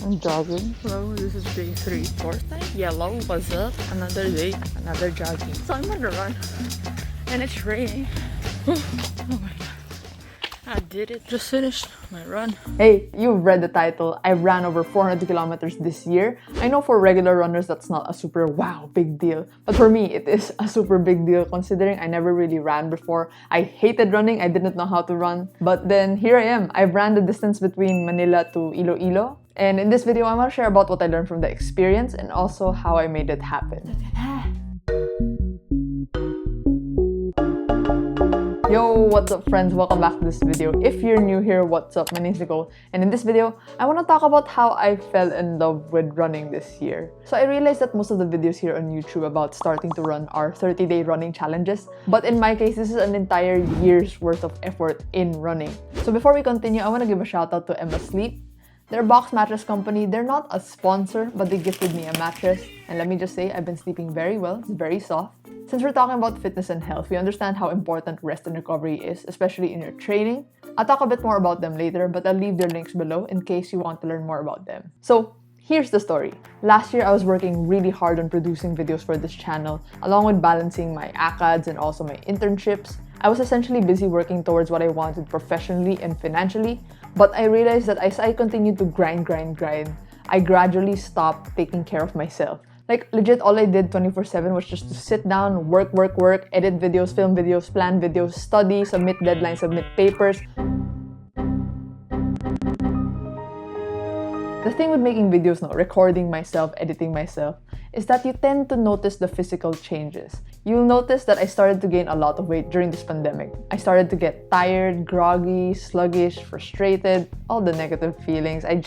I'm jogging. Hello, this is day 3. Fourth night? Yellow, what's up? Another day, another jogging. So I'm on the run. And it's raining. Oh my god. I did it. Just finished my run. Hey, you've read the title. I ran over 400 kilometers this year. I know for regular runners that's not a super wow big deal. But for me, it is a super big deal considering I never really ran before. I hated running. I didn't know how to run. But then here I am. I've ran the distance between Manila to Iloilo. And in this video, I want to share about what I learned from the experience and also how I made it happen. Yo, what's up friends? Welcome back to this video. If you're new here, what's up? My name is Nicole, and in this video, I want to talk about how I fell in love with running this year. So I realized that most of the videos here on YouTube about starting to run are 30-day running challenges, but in my case, this is an entire year's worth of effort in running. So before we continue, I want to give a shout out to Emma Sleep. They're a box mattress company. They're not a sponsor, but they gifted me a mattress. And let me just say, I've been sleeping very well. It's very soft. Since we're talking about fitness and health, we understand how important rest and recovery is, especially in your training. I'll talk a bit more about them later, but I'll leave their links below in case you want to learn more about them. So, here's the story. Last year, I was working really hard on producing videos for this channel, along with balancing my ACADS and also my internships. I was essentially busy working towards what I wanted professionally and financially, but I realized that as I continued to grind, I gradually stopped taking care of myself. Like, legit, all I did 24/7 was just to sit down, work, edit videos, film videos, plan videos, study, submit deadlines, submit papers. The thing with making videos now, recording myself, editing myself, is that you tend to notice the physical changes. You'll notice that I started to gain a lot of weight during this pandemic. I started to get tired, groggy, sluggish, frustrated, all the negative feelings. I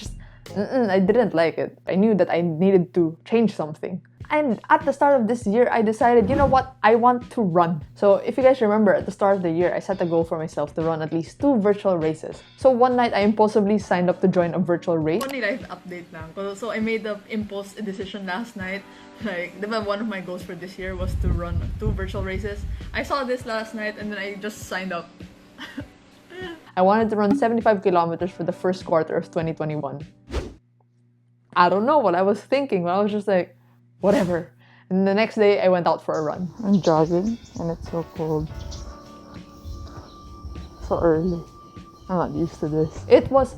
didn't like it. I knew that I needed to change something. And at the start of this year, I decided, you know what? I want to run. So if you guys remember, at the start of the year, I set a goal for myself to run at least 2 virtual races. So one night, I impulsively signed up to join a virtual race. Funny life update lang. So I made the impulse decision last night. Like, one of my goals for this year was to run 2 virtual races. I saw this last night and then I just signed up. I wanted to run 75 kilometers for the first quarter of 2021. I don't know what I was thinking, but I was just like, whatever. And the next day, I went out for a run. I'm jogging and it's so cold. So early. I'm not used to this. It was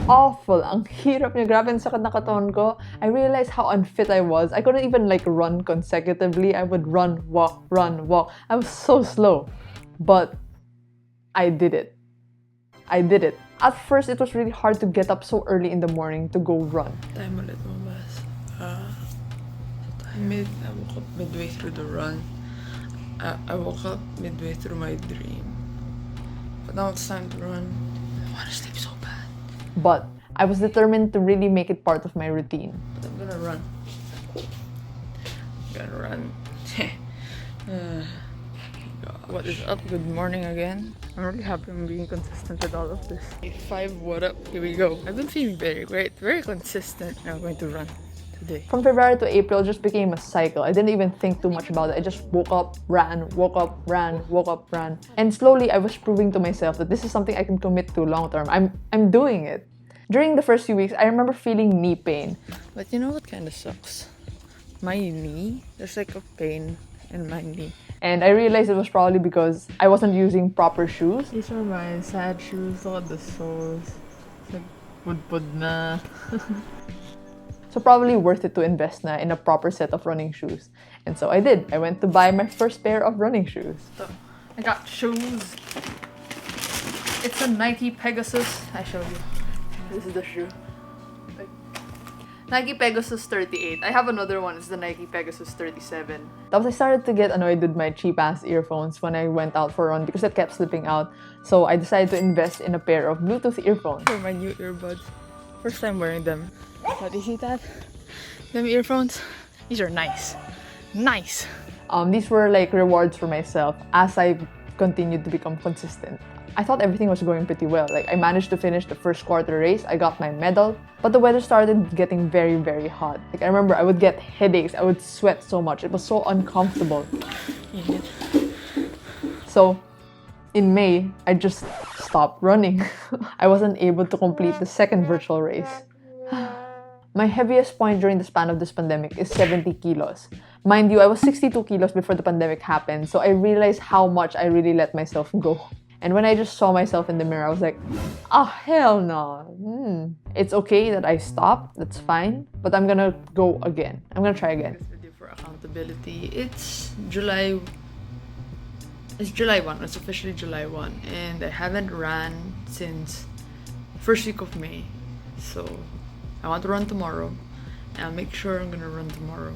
awful. Ang hirap niya. Grabe ang sakit na katawan ko. I realized how unfit I was. I couldn't even run consecutively. I would run, walk. I was so slow. But I did it. At first, it was really hard to get up so early in the morning to go run. Time ulit lumabas. I woke up midway through the run. I woke up midway through my dream. But now it's time to run. I want to sleep so bad. But I was determined to really make it part of my routine. But I'm gonna run. What is up? Good morning again. I'm really happy I'm being consistent with all of this. 5, what up? Here we go. I've been feeling very great, very consistent. I'm going to run today. From February to April, it just became a cycle. I didn't even think too much about it. I just woke up, ran. And slowly, I was proving to myself that this is something I can commit to long term. I'm doing it. During the first few weeks, I remember feeling knee pain. But you know what kind of sucks? My knee, there's like a pain in my knee. And I realized it was probably because I wasn't using proper shoes. These are my sad shoes. Look at the soles. It's like pud na. So probably worth it to invest na in a proper set of running shoes. And so I did. I went to buy my first pair of running shoes. So I got shoes. It's a Nike Pegasus. I showed you. This is the shoe. Nike Pegasus 38. I have another one. It's the Nike Pegasus 37. Tapos I started to get annoyed with my cheap-ass earphones when I went out for a run because it kept slipping out. So I decided to invest in a pair of Bluetooth earphones. These are my new earbuds. First time wearing them. But you see that? Them earphones? These are nice. Nice! These were like rewards for myself as I continued to become consistent. I thought everything was going pretty well. Like, I managed to finish the first quarter race, I got my medal, but the weather started getting very hot. Like, I remember I would get headaches, I would sweat so much, it was so uncomfortable. So, in May, I just stopped running. I wasn't able to complete the second virtual race. My heaviest point during the span of this pandemic is 70 kilos. Mind you, I was 62 kilos before the pandemic happened, so I realized how much I really let myself go. And when I just saw myself in the mirror, I was like, oh, hell no. It's okay that I stopped, that's fine, but I'm gonna go again. I'm gonna try again. This video for accountability, it's July 1, it's officially July 1, and I haven't ran since first week of May. So I want to run tomorrow, and I'll make sure I'm gonna run tomorrow.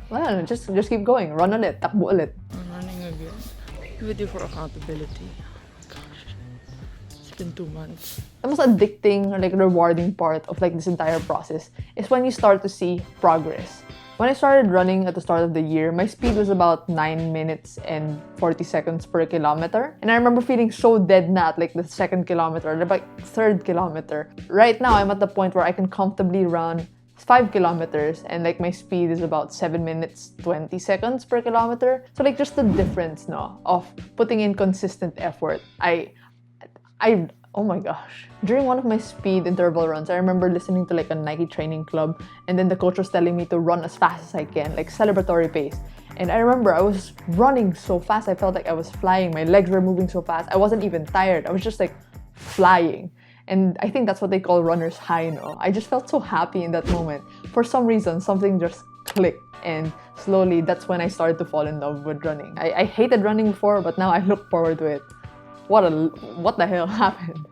Well, just keep going. Run ulit, takbo ulit. I'm running again. Video for accountability. It's been 2 months. The most addicting or like rewarding part of like this entire process is when you start to see progress. When I started running at the start of the year, my speed was about 9 minutes and 40 seconds per kilometer. And I remember feeling so dead at like the second kilometer, like third kilometer. Right now, I'm at the point where I can comfortably run 5 kilometers and like my speed is about 7 minutes 20 seconds per kilometer. So like just the difference of putting in consistent effort. Oh my gosh. During one of my speed interval runs, I remember listening to like a Nike training club, and then the coach was telling me to run as fast as I can, like celebratory pace. And I remember I was running so fast, I felt like I was flying. My legs were moving so fast. I wasn't even tired. I was just like flying. And I think that's what they call runner's high, no? I just felt so happy in that moment. For some reason, something just clicked. And slowly, that's when I started to fall in love with running. I hated running before, but now I look forward to it. What the hell happened?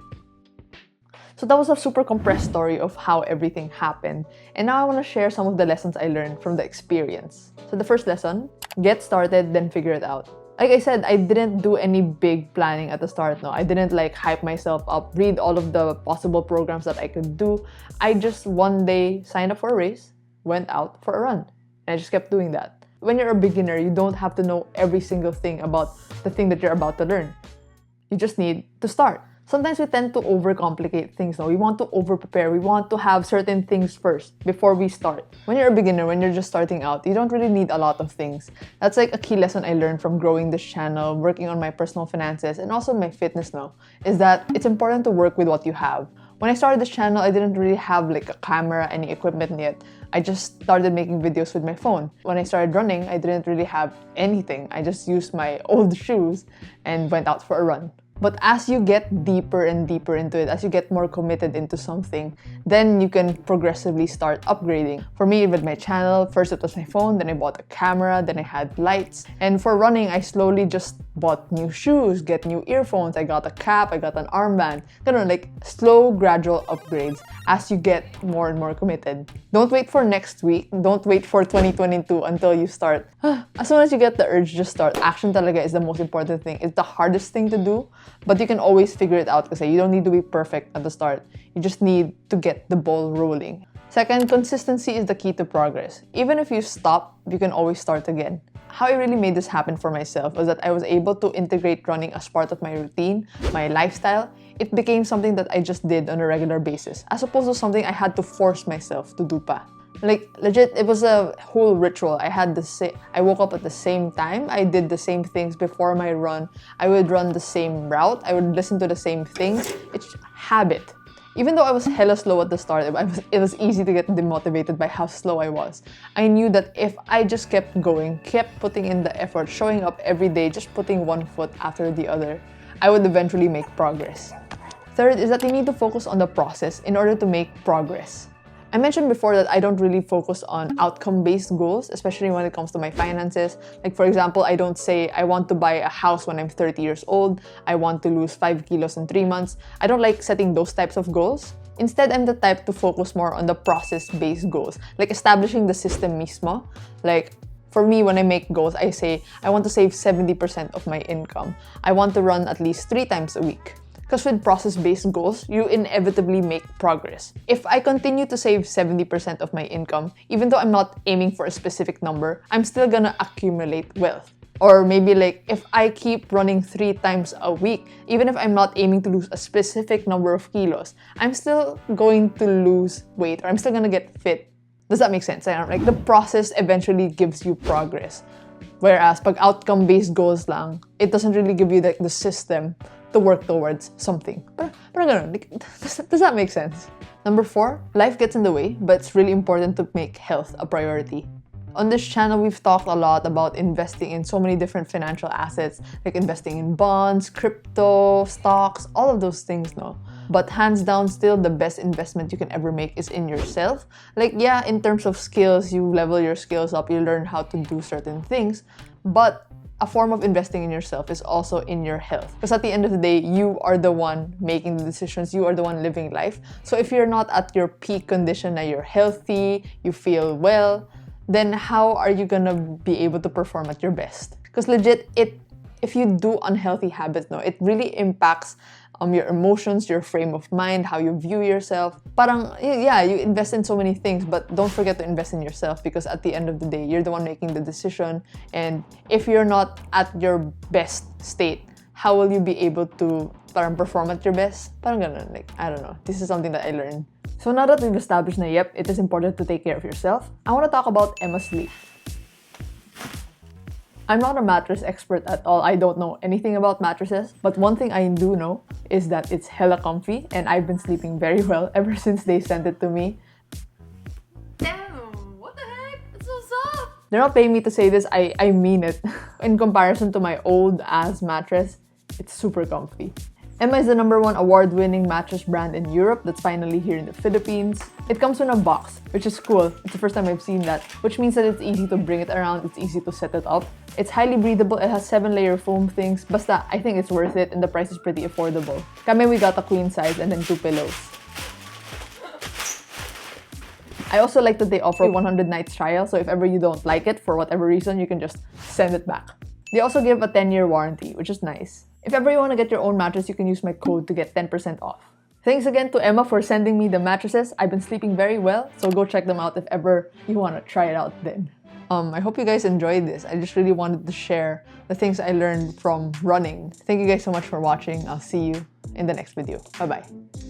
So that was a super compressed story of how everything happened. And now I want to share some of the lessons I learned from the experience. So the first lesson, get started, then figure it out. Like I said, I didn't do any big planning at the start, no. I didn't like hype myself up, read all of the possible programs that I could do. I just one day signed up for a race, went out for a run. And I just kept doing that. When you're a beginner, you don't have to know every single thing about the thing that you're about to learn. You just need to start. Sometimes we tend to overcomplicate things. No? We want to over-prepare. We want to have certain things first before we start. When you're a beginner, when you're just starting out, you don't really need a lot of things. That's like a key lesson I learned from growing this channel, working on my personal finances, and also my fitness now, is that it's important to work with what you have. When I started this channel, I didn't really have like a camera, any equipment yet. I just started making videos with my phone. When I started running, I didn't really have anything. I just used my old shoes and went out for a run. But as you get deeper and deeper into it, as you get more committed into something, then you can progressively start upgrading. For me, with my channel, first it was my phone, then I bought a camera, then I had lights. And for running, I slowly just bought new shoes, get new earphones, I got a cap, I got an armband. Like slow, gradual upgrades as you get more and more committed. Don't wait for next week. Don't wait for 2022 until you start. As soon as you get the urge, just start. Action talaga is the most important thing. It's the hardest thing to do, but you can always figure it out kasi you don't need to be perfect at the start. You just need to get the ball rolling. Second, consistency is the key to progress. Even if you stop, you can always start again. How I really made this happen for myself was that I was able to integrate running as part of my routine, my lifestyle. It became something that I just did on a regular basis, as opposed to something I had to force myself to do pa. Like, legit, it was a whole ritual. I woke up at the same time. I did the same things before my run. I would run the same route. I would listen to the same things. It's habit. Even though I was hella slow at the start, it was easy to get demotivated by how slow I was. I knew that if I just kept going, kept putting in the effort, showing up every day, just putting one foot after the other, I would eventually make progress. Third is that you need to focus on the process in order to make progress. I mentioned before that I don't really focus on outcome-based goals, especially when it comes to my finances. Like, for example, I don't say I want to buy a house when I'm 30 years old. I want to lose 5 kilos in 3 months. I don't like setting those types of goals. Instead, I'm the type to focus more on the process-based goals, like establishing the system mismo. Like, for me, when I make goals, I say I want to save 70% of my income. I want to run at least 3 times a week. Because with process-based goals, you inevitably make progress. If I continue to save 70% of my income, even though I'm not aiming for a specific number, I'm still gonna accumulate wealth. Or maybe like, if I keep running 3 times a week, even if I'm not aiming to lose a specific number of kilos, I'm still going to lose weight, or I'm still gonna get fit. Does that make sense? Like, the process eventually gives you progress. Whereas, pag outcome-based goals lang, it doesn't really give you the system to work towards something. But ganun, like, does that make sense? Number 4, life gets in the way, but it's really important to make health a priority. On this channel, we've talked a lot about investing in so many different financial assets, like investing in bonds, crypto, stocks, all of those things, no? But hands down, still the best investment you can ever make is in yourself. Like, yeah, in terms of skills, you level your skills up, you learn how to do certain things, but a form of investing in yourself is also in your health. Because at the end of the day, you are the one making the decisions, you are the one living life. So if you're not at your peak condition, na you're healthy, you feel well, then how are you gonna be able to perform at your best? Because legit, if you do unhealthy habits, no, it really impacts your emotions, your frame of mind, how you view yourself. Parang, yeah, you invest in so many things, but don't forget to invest in yourself because at the end of the day, you're the one making the decision. And if you're not at your best state, how will you be able to parang perform at your best? Parang ganun, like, I don't know. This is something that I learned. So now that we've established na yep, it is important to take care of yourself, I want to talk about Emma's sleep. I'm not a mattress expert at all. I don't know anything about mattresses, but one thing I do know is that it's hella comfy and I've been sleeping very well ever since they sent it to me. Damn, what the heck? It's so soft. They're not paying me to say this, I mean it. In comparison to my old ass mattress, it's super comfy. Emma is the #1 award-winning mattress brand in Europe that's finally here in the Philippines. It comes in a box, which is cool. It's the first time I've seen that, which means that it's easy to bring it around, it's easy to set it up. It's highly breathable, it has 7-layer foam things. Basta, I think it's worth it and the price is pretty affordable. Kami, we got a queen size and then 2 pillows. I also like that they offer a 100 nights trial, so if ever you don't like it for whatever reason, you can just send it back. They also give a 10-year warranty, which is nice. If ever you want to get your own mattress, you can use my code to get 10% off. Thanks again to Emma for sending me the mattresses. I've been sleeping very well, so go check them out if ever you want to try it out then. I hope you guys enjoyed this. I just really wanted to share the things I learned from running. Thank you guys so much for watching. I'll see you in the next video. Bye-bye.